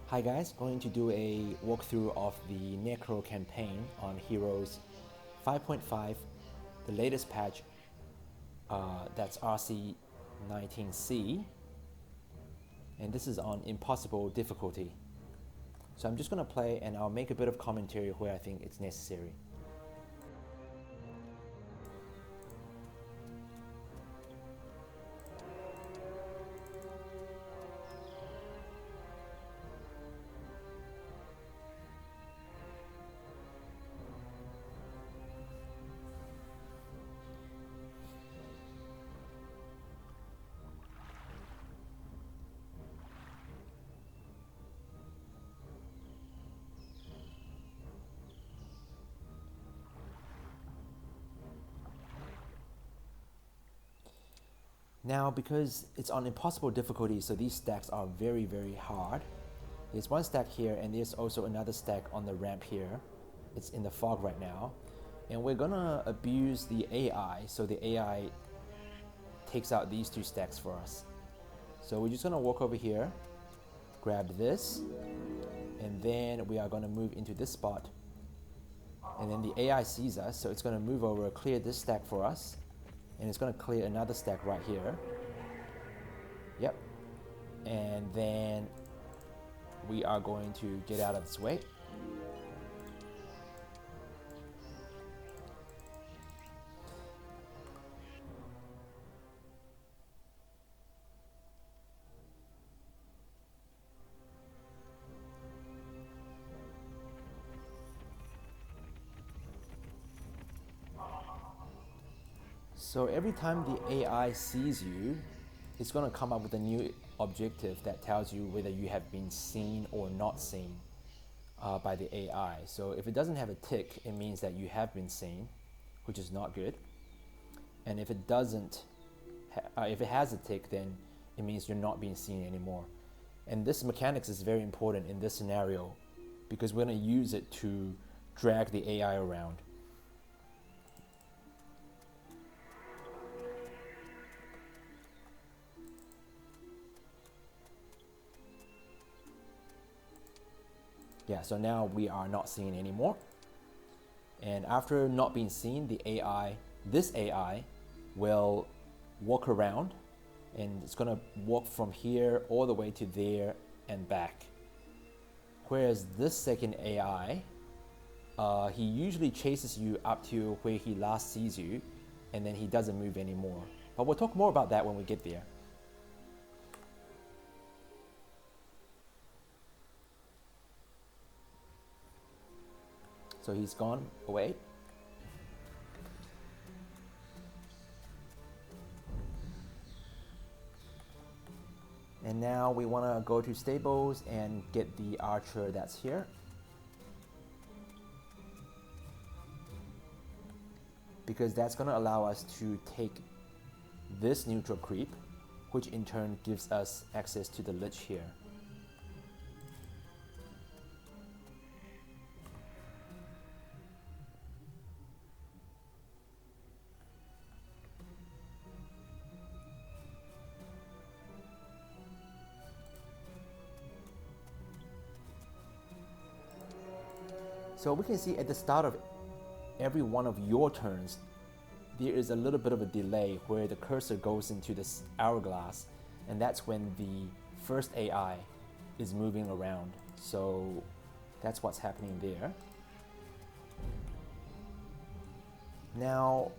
Hi guys, going to do a walkthrough of the Necro campaign on Heroes 5.5, the latest patch, that's RC19C, and this is on impossible difficulty. So I'm just going to play and I'll make a bit of commentary where I think it's necessary. Now, because it's on impossible difficulty, so these stacks are very, very hard. There's one stack here, and there's also another stack on the ramp here. It's in the fog right now. And we're gonna abuse the AI, so the AI takes out these two stacks for us. So we're just gonna walk over here, grab this, and then we are gonna move into this spot. And then the AI sees us, so it's gonna move over, clear this stack for us, and it's going to clear another stack right here. Yep. And then we are going to get out of this way. So every time the AI sees you, it's going to come up with a new objective that tells you whether you have been seen or not seen by the AI. So if it doesn't have a tick, it means that you have been seen, which is not good. And if it doesn't, if it has a tick, then it means you're not being seen anymore. And this mechanics is very important in this scenario because we're going to use it to drag the AI around. Yeah, so now we are not seen anymore. And after not being seen, the AI, this AI, will walk around and it's gonna walk from here all the way to there and back. Whereas this second AI, he usually chases you up to where he last sees you and then he doesn't move anymore. But we'll talk more about that when we get there. So he's gone away. And now we want to go to stables and get the archer that's here. Because that's going to allow us to take this neutral creep, which in turn gives us access to the lich here. So we can see at the start of every one of your turns, there is a little bit of a delay where the cursor goes into this hourglass, and that's when the first AI is moving around. So that's what's happening there. Now,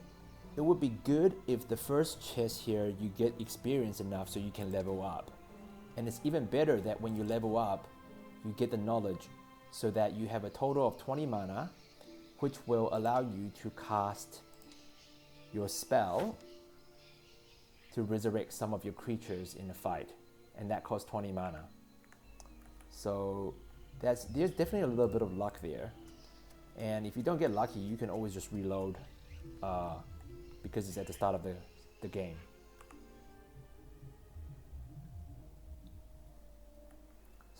it would be good if the first chest here you get experience enough so you can level up. And it's even better that when you level up, you get the knowledge so that you have a total of 20 mana, which will allow you to cast your spell to resurrect some of your creatures in the fight, and that costs 20 mana. So there's definitely a little bit of luck there, and if you don't get lucky, you can always just reload because it's at the start of the game.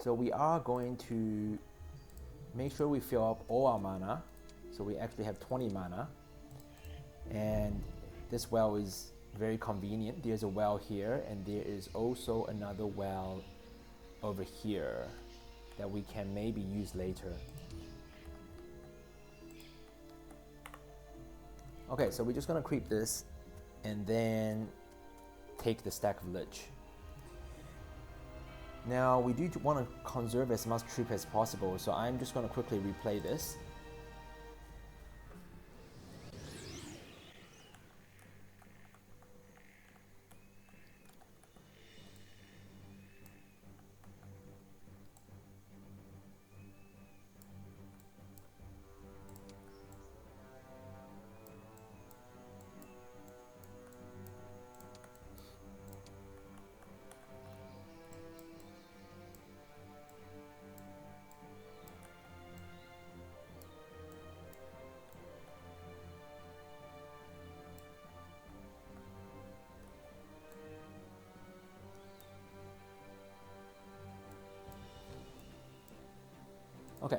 So we are going to make sure we fill up all our mana. So we actually have 20 mana. And this well is very convenient. There's a well here, and there is also another well over here that we can maybe use later. Okay, so we're just gonna creep this and then take the stack of lich. Now we do want to conserve as much troop as possible, so I'm just going to quickly replay this. Okay.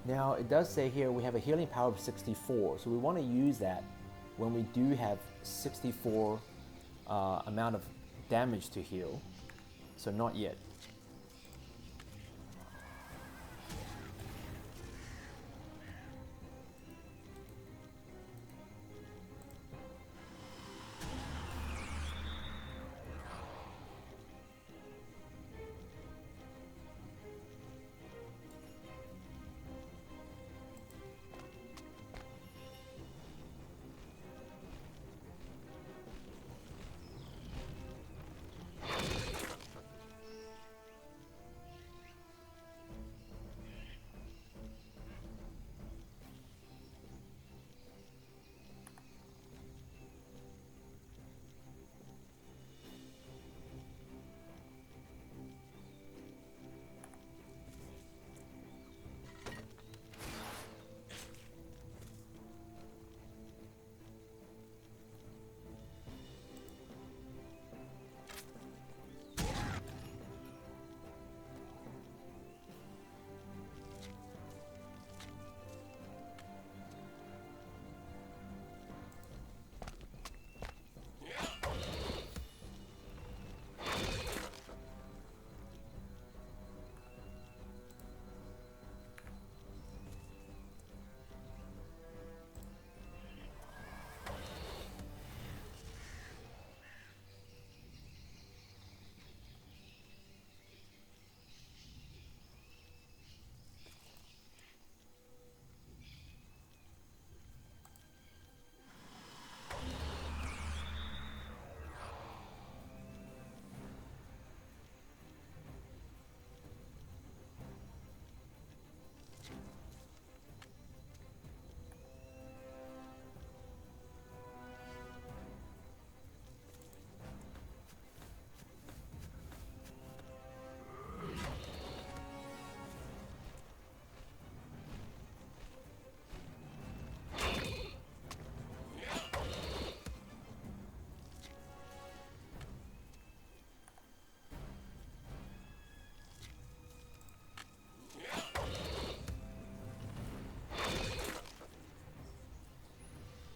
Now it does say here we have a healing power of 64, so we want to use that when we do have 64 amount of damage to heal. So not yet.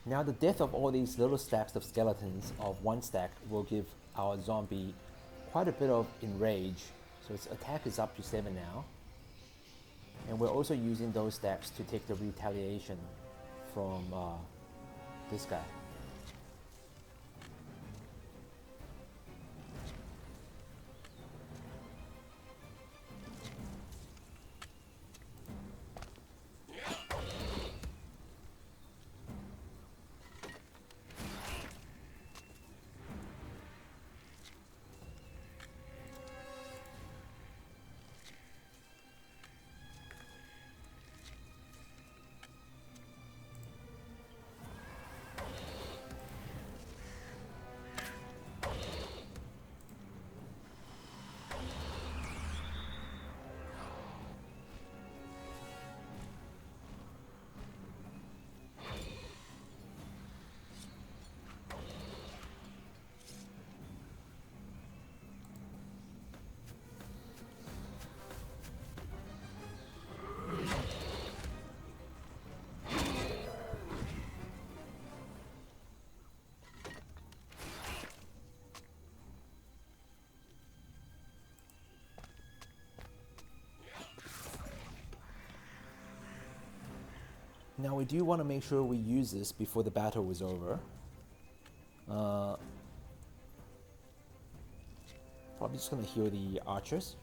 Now the death of all these little stacks of skeletons of one stack will give our zombie quite a bit of enrage. So its attack is up to 7 now. And we're also using those stacks to take the retaliation from this guy. Now we do want to make sure we use this before the battle is over. Probably just going to heal the archers.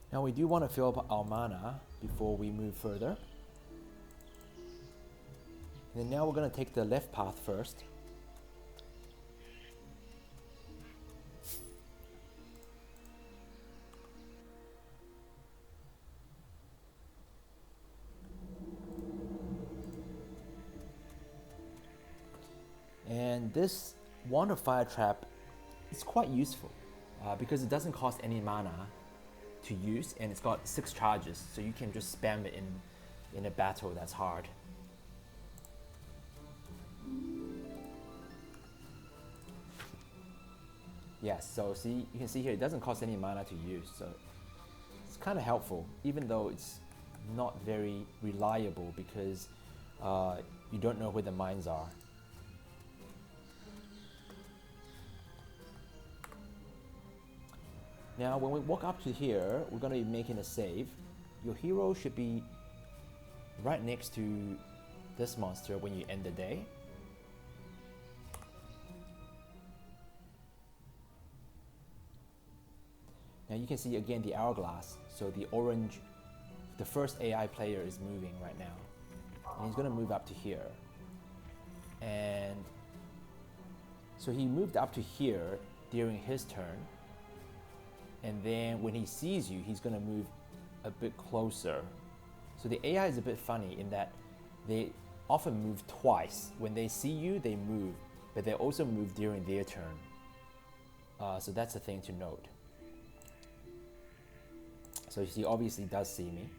Now we do want to fill up our mana before we move further. And then now we're going to take the left path first. And this Wand of Fire Trap is quite useful because it doesn't cost any mana to use, and it's got 6 charges, so you can just spam it in a battle that's hard. Yes, so see, you can see here it doesn't cost any mana to use, so it's kind of helpful, even though it's not very reliable because you don't know where the mines are. Now, when we walk up to here, we're going to be making a save. Your hero should be right next to this monster when you end the day. Now you can see again the hourglass. So the orange, the first AI player is moving right now. And he's going to move up to here. And so he moved up to here during his turn. And then when he sees you, he's going to move a bit closer. So the AI is a bit funny in that they often move twice. When they see you, they move, but they also move during their turn. So that's a thing to note. So he obviously does see me.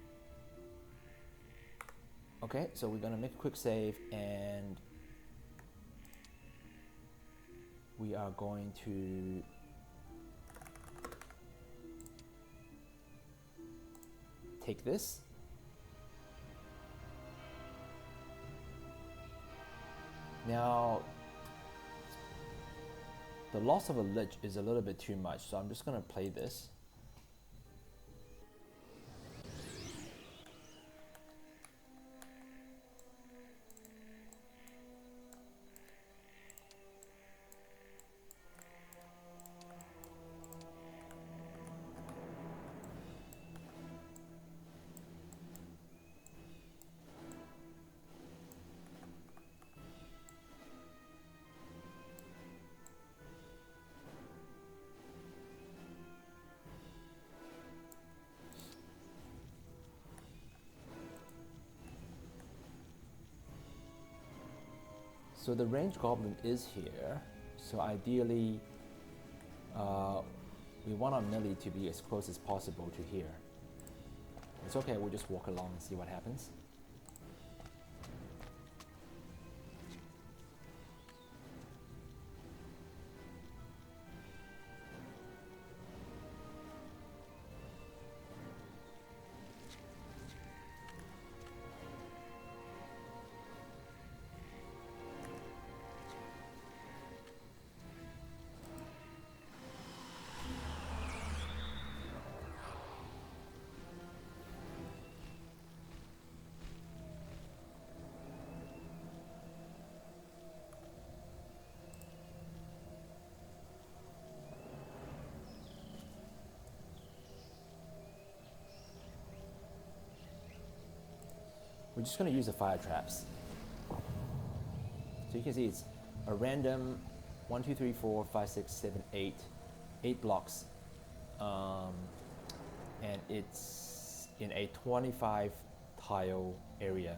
Okay, so we're going to make a quick save, and we are going to take this. Now, the loss of a lich is a little bit too much, so I'm just going to play this. So the ranged goblin is here, so ideally we want our melee to be as close as possible to here. It's okay, we'll just walk along and see what happens. we're just going to use the fire traps. So you can see it's a random 1, 2, 3, 4, 5, 6, 7, 8, 8 blocks. And it's in a 25 tile area.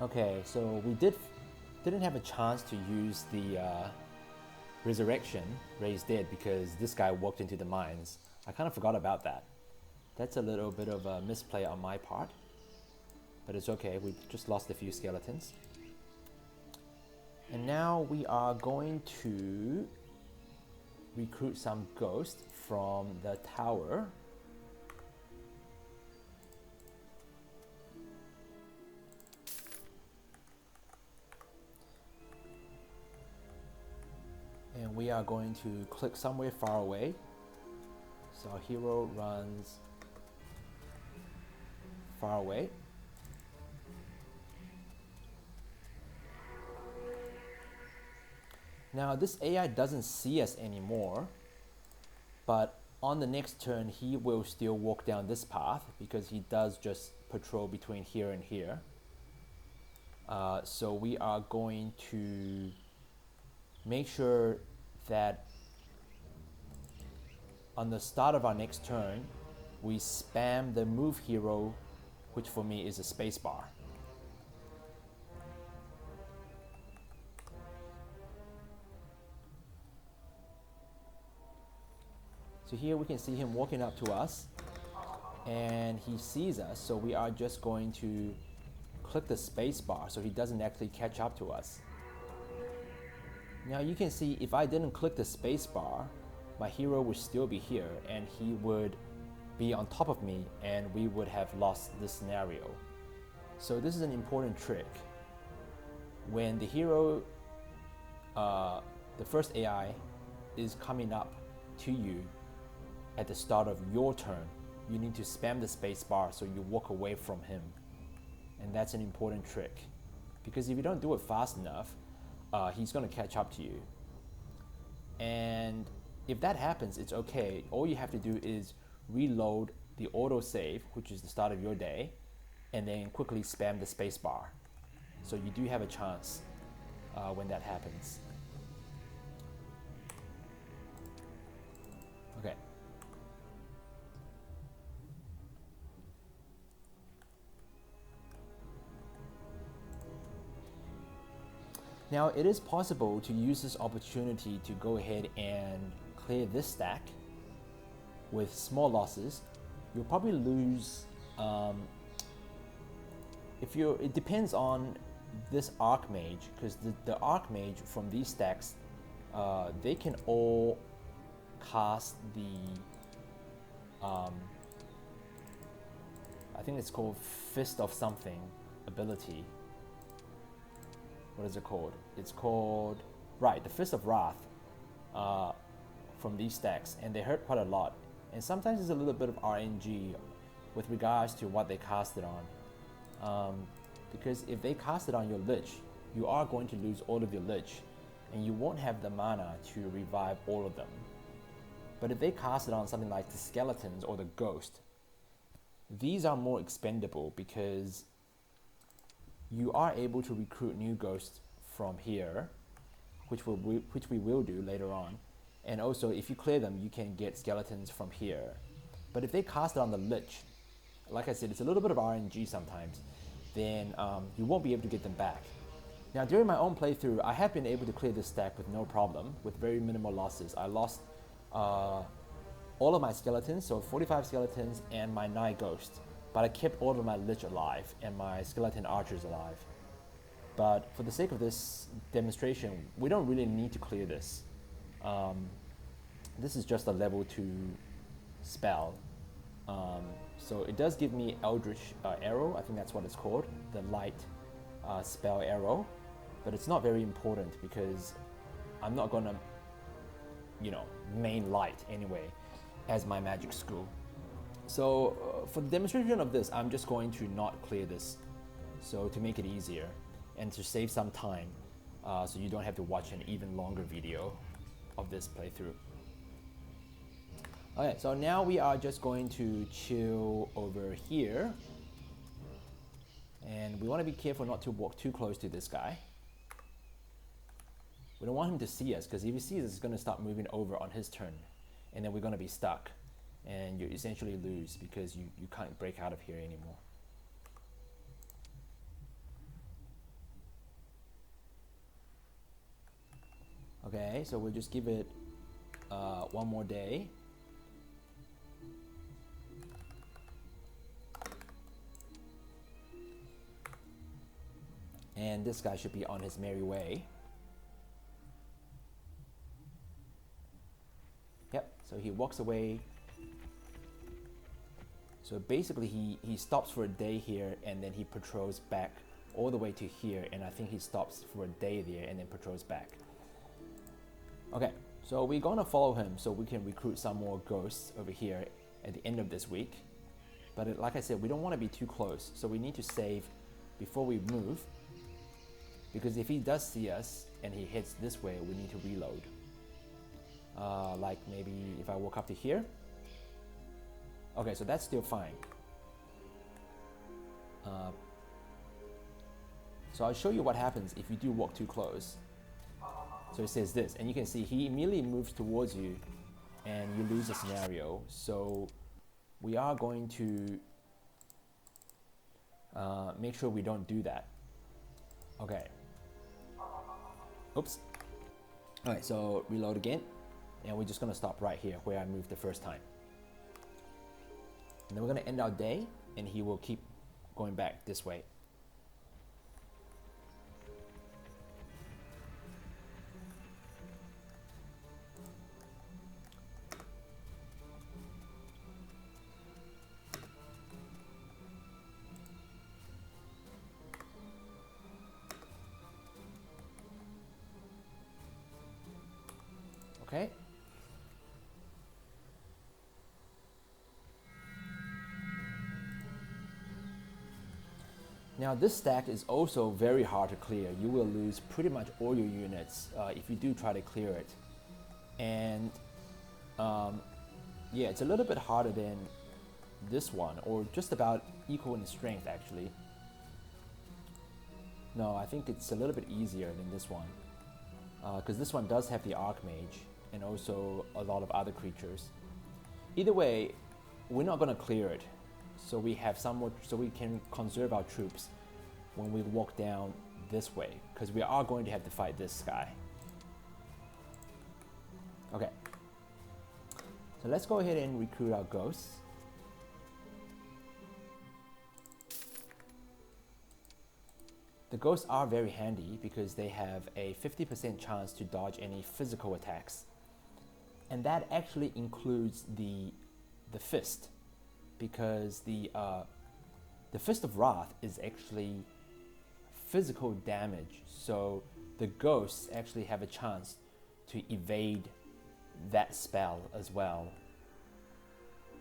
Okay, so we didn't have a chance to use the resurrection, raise dead, because this guy walked into the mines. I kind of forgot about that. That's a little bit of a misplay on my part, but it's okay. We just lost a few skeletons. And now we are going to recruit some ghosts from the tower. And we are going to click somewhere far away. So our hero runs far away. Now this AI doesn't see us anymore, but on the next turn he will still walk down this path because he does just patrol between here and here. So we are going to make sure that on the start of our next turn, we spam the move hero, which for me is a spacebar. So here we can see him walking up to us and he sees us. So we are just going to click the spacebar so he doesn't actually catch up to us. Now you can see if I didn't click the spacebar, my hero would still be here and he would be on top of me and we would have lost this scenario. So this is an important trick. When the hero, the first AI, is coming up to you at the start of your turn, you need to spam the spacebar so you walk away from him. And that's an important trick. Because if you don't do it fast enough, he's going to catch up to you. And if that happens, it's okay. All you have to do is reload the autosave, which is the start of your day, and then quickly spam the spacebar. So you do have a chance when that happens. Okay. Now it is possible to use this opportunity to go ahead and clear this stack with small losses. You'll probably lose, it depends on this Archmage, because the Archmage from these stacks, they can all cast the, I think it's called Fist of something ability. What is it called? It's called, right, the Fist of Wrath from these stacks, and they hurt quite a lot. And sometimes there's a little bit of RNG with regards to what they cast it on. Because if they cast it on your Lich, you are going to lose all of your Lich, and you won't have the mana to revive all of them. But if they cast it on something like the Skeletons or the Ghost, these are more expendable because you are able to recruit new ghosts from here, which we will do later on. And also, if you clear them, you can get skeletons from here. But if they cast it on the Lich, like I said, it's a little bit of RNG sometimes, then you won't be able to get them back. Now, during my own playthrough, I have been able to clear this stack with no problem, with very minimal losses. I lost all of my skeletons, so 45 skeletons and my 9 ghosts. But I kept all of my Lich alive and my skeleton archers alive. But for the sake of this demonstration, we don't really need to clear this. This is just a level 2 spell. So it does give me Eldritch Arrow, I think that's what it's called, the light spell arrow. But it's not very important because I'm not gonna, main light anyway as my magic school. So for the demonstration of this, I'm just going to not clear this, so to make it easier and to save some time, so you don't have to watch an even longer video of this playthrough. Okay, so now we are just going to chill over here, and we want to be careful not to walk too close to this guy. We don't want him to see us, because if he sees us, he's going to start moving over on his turn, and then we're going to be stuck. And you essentially lose because you can't break out of here anymore. Okay, so we'll just give it one more day. And this guy should be on his merry way. Yep, so he walks away. So basically he stops for a day here and then he patrols back all the way to here, and I think he stops for a day there and then patrols back. Okay, so we're gonna follow him so we can recruit some more ghosts over here at the end of this week. But like I said, we don't want to be too close, so we need to save before we move, because if he does see us and he heads this way, we need to reload. Like maybe if I walk up to here. Okay, so that's still fine. So I'll show you what happens if you do walk too close. So it says this, and you can see he immediately moves towards you and you lose a scenario. So we are going to make sure we don't do that. Okay. Oops. All right, so reload again. And we're just gonna stop right here where I moved the first time. And then we're gonna end our day and he will keep going back this way. Okay. Now this stack is also very hard to clear. You will lose pretty much all your units if you do try to clear it. And yeah, it's a little bit harder than this one, or just about equal in strength actually. No, I think it's a little bit easier than this one, because this one does have the Archmage and also a lot of other creatures. Either way, we're not going to clear it, so we have some more, so we can conserve our troops when we walk down this way, because we are going to have to fight this guy. Okay, so let's go ahead and recruit our ghosts. The ghosts are very handy because they have a 50% chance to dodge any physical attacks. And that actually includes the fist, because the Fist of Wrath is actually physical damage. So the ghosts actually have a chance to evade that spell as well.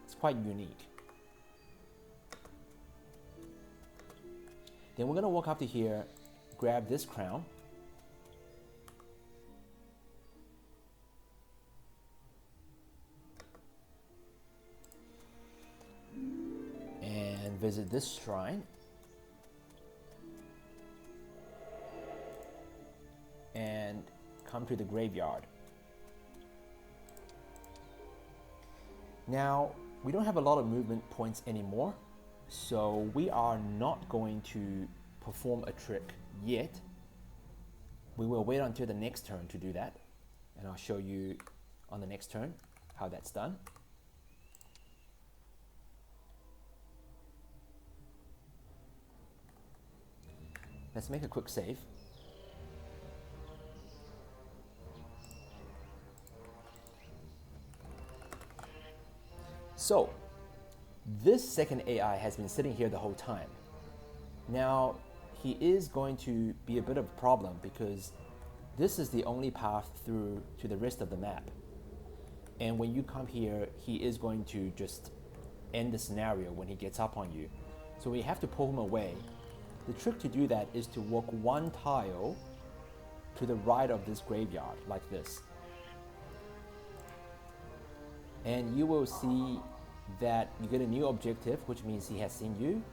It's quite unique. Then we're gonna walk up to here, grab this crown. And visit this shrine. And come to the graveyard. Now, we don't have a lot of movement points anymore, so we are not going to perform a trick yet. We will wait until the next turn to do that, and I'll show you on the next turn how that's done. Let's make a quick save. So, this second AI has been sitting here the whole time. Now, he is going to be a bit of a problem because this is the only path through to the rest of the map. And when you come here, he is going to just end the scenario when he gets up on you. So we have to pull him away. The trick to do that is to walk one tile to the right of this graveyard, like this. And you will see that you get a new objective, which means he has seen you,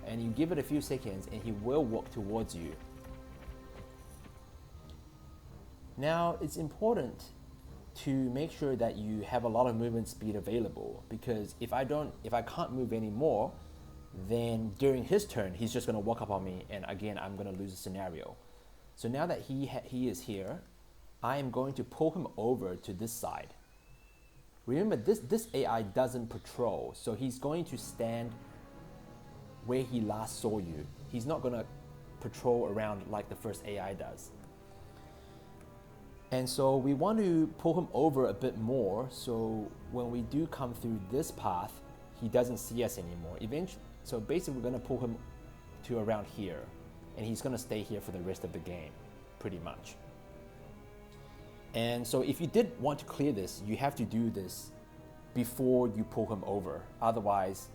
and you give it a few seconds and he will walk towards you. Now, it's important to make sure that you have a lot of movement speed available, because if I can't move anymore, then during his turn, he's just gonna walk up on me, and again, I'm gonna lose a scenario. So now that he is here, I am going to pull him over to this side. Remember, this AI doesn't patrol, so he's going to stand where he last saw you. He's not going to patrol around like the first AI does. And so we want to pull him over a bit more, so when we do come through this path, he doesn't see us anymore. Eventually, so basically we're going to pull him to around here, and he's going to stay here for the rest of the game, pretty much. And so if you did want to clear this, you have to do this before you pull him over. Otherwise,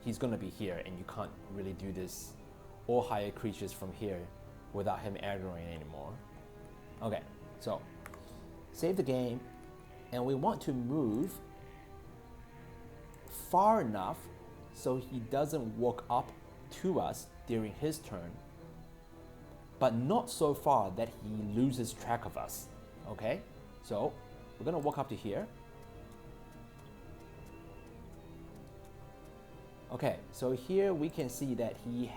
he's going to be here, and you can't really do this or hire creatures from here without him aggroing anymore. Okay, so save the game, and we want to move far enough so he doesn't walk up to us during his turn, but not so far that he loses track of us. Okay, so we're gonna walk up to here. Okay, so here we can see that he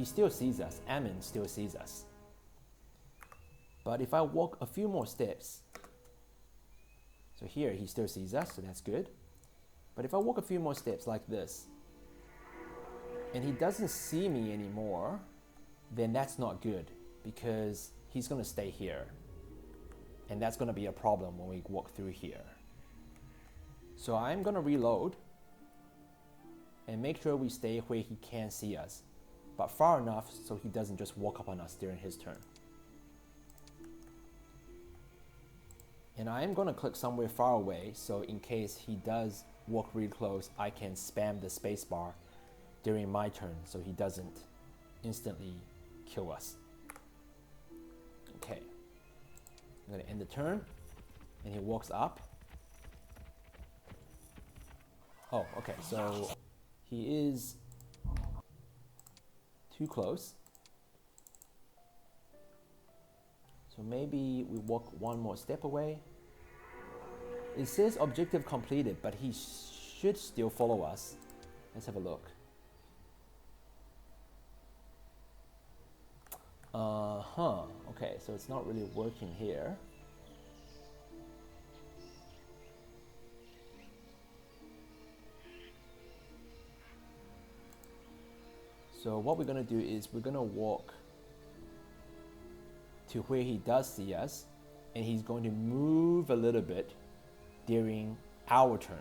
still sees us. Ammon still sees us. But if I walk a few more steps, so here he still sees us, so that's good. But if I walk a few more steps like this, and he doesn't see me anymore, then that's not good, because he's gonna stay here. And that's gonna be a problem when we walk through here. So I'm gonna reload and make sure we stay where he can see us, but far enough so he doesn't just walk up on us during his turn. And I am gonna click somewhere far away, so in case he does walk really close, I can spam the spacebar during my turn so he doesn't instantly kill us. Okay, I'm gonna end the turn, and he walks up. Oh, okay, so he is too close. So maybe we walk one more step away. It says objective completed, but he should still follow us. Let's have a look. Okay, so it's not really working here. So what we're gonna do is we're gonna walk to where he does see us, and he's going to move a little bit during our turn.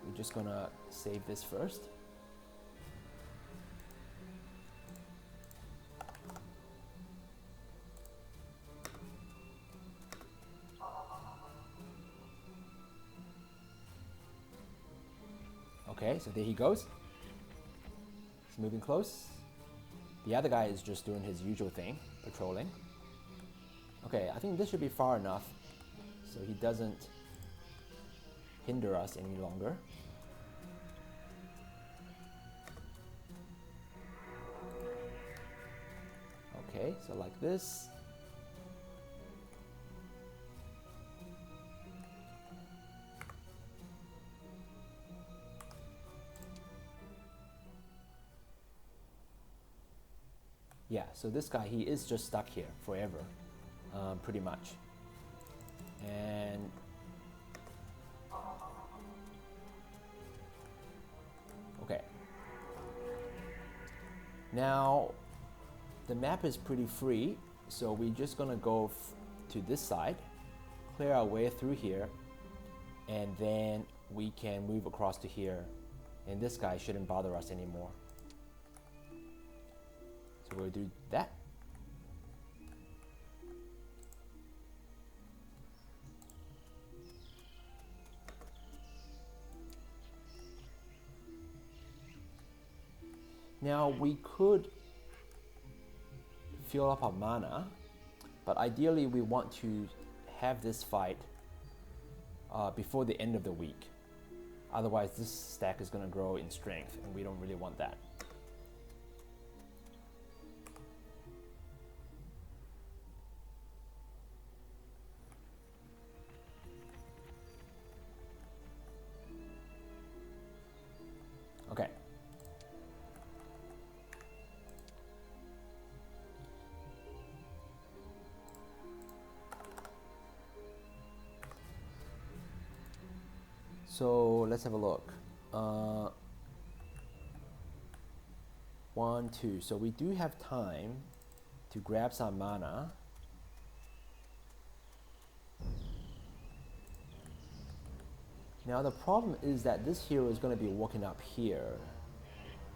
We're just gonna save this first. Okay, so there he goes. He's moving close. The other guy is just doing his usual thing, patrolling. Okay, I think this should be far enough so he doesn't hinder us any longer. Okay, so like this. Yeah, so this guy, he is just stuck here forever, pretty much. And okay. Now, the map is pretty free, so we're just gonna go to this side, clear our way through here, and then we can move across to here, and this guy shouldn't bother us anymore. So we'll do that. Now we could fill up our mana, but ideally we want to have this fight before the end of the week. Otherwise this stack is going to grow in strength, and we don't really want that. Okay. So let's have a look. 1, 2. So we do have time to grab some mana. Now the problem is that this hero is going to be walking up here.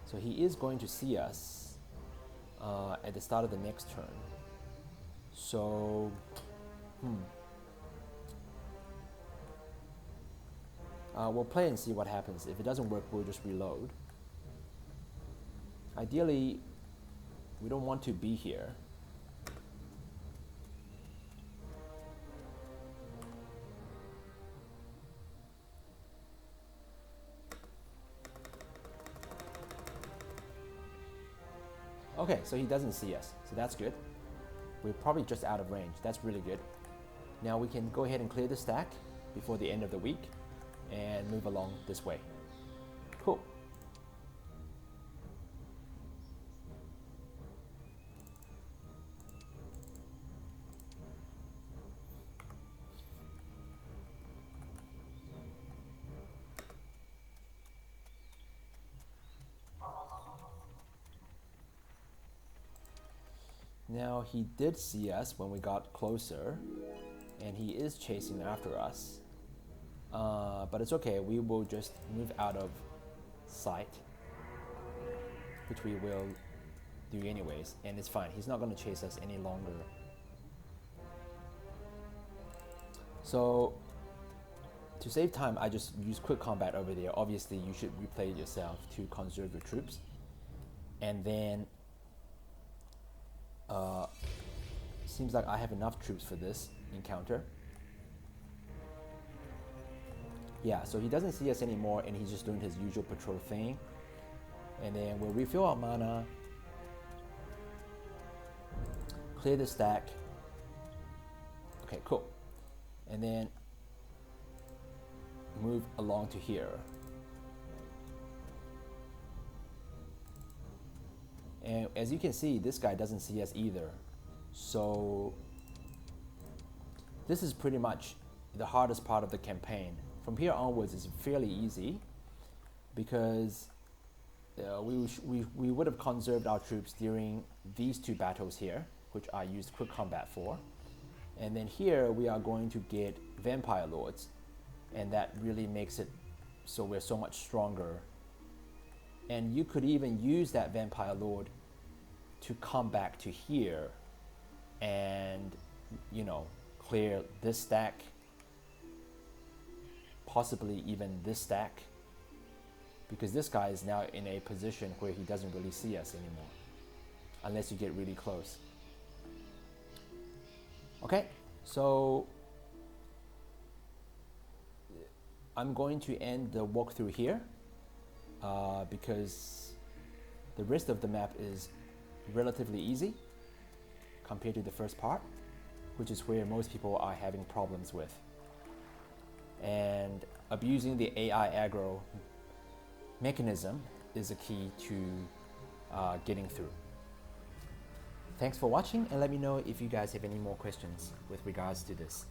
So he is going to see us at the start of the next turn. So, we'll play and see what happens. If it doesn't work, we'll just reload. Ideally, we don't want to be here. Okay, so he doesn't see us, so that's good. We're probably just out of range. That's really good. Now we can go ahead and clear the stack before the end of the week and move along this way. Cool. Now he did see us when we got closer, and he is chasing after us. But it's okay, we will just move out of sight, which we will do anyways, and it's fine. He's not going to chase us any longer. So to save time, I just use quick combat over there. Obviously, you should replay it yourself to conserve your troops. And then seems like I have enough troops for this encounter. Yeah, so he doesn't see us anymore, and he's just doing his usual patrol thing. And then we'll refill our mana, clear the stack. Okay, cool. And then move along to here. And as you can see, this guy doesn't see us either. So this is pretty much the hardest part of the campaign. From here onwards, it's fairly easy because we would have conserved our troops during these two battles here, which I used quick combat for. And then here we are going to get Vampire Lords, and that really makes it so we're so much stronger. And you could even use that Vampire Lord to come back to here and, you know, clear this stack, possibly even this stack, because this guy is now in a position where he doesn't really see us anymore unless you get really close. Okay, so I'm going to end the walkthrough here because the rest of the map is relatively easy compared to the first part, which is where most people are having problems with. And abusing the AI aggro mechanism is a key to getting through. Thanks for watching, and let me know if you guys have any more questions with regards to this.